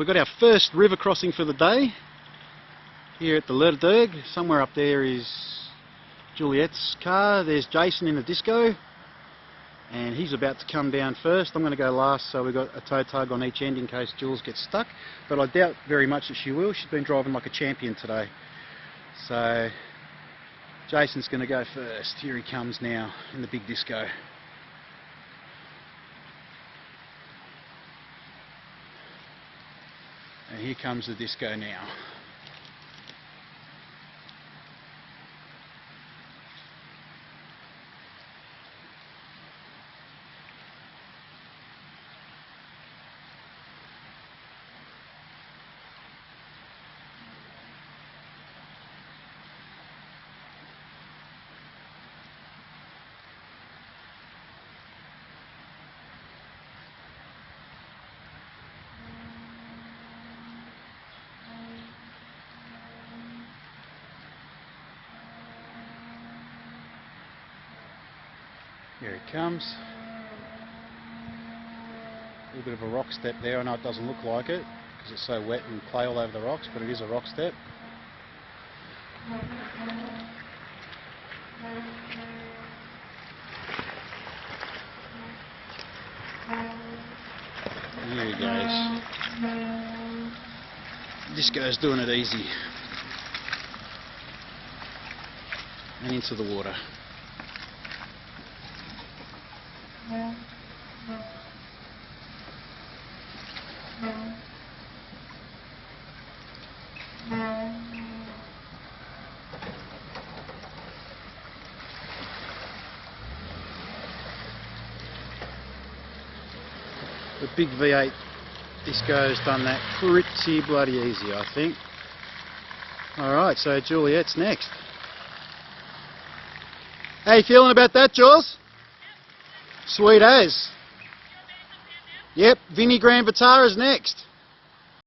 we've got our first river crossing for the day here at the Werribee. Somewhere up there is Juliet's car. There's Jason in the disco, and he's about to come down first. I'm going to go last, so we've got a tow tug on each end in case Jules gets stuck, but I doubt very much that she will. She's been driving like a champion today. So Jason's going to go first. Here he comes now in the big disco. And here comes the disco now. Here it comes. A little bit of a rock step there. I know it doesn't look like it because it's so wet and clay all over the rocks, but it is a rock step. And here he goes. Disco's doing it easy. And into the water. The big V8 disco's done that pretty bloody easy, I think. Alright, so Juliet's next. How you feeling about that, Jules? Sweet as. Yep, Vinnie Grand Vitara's next.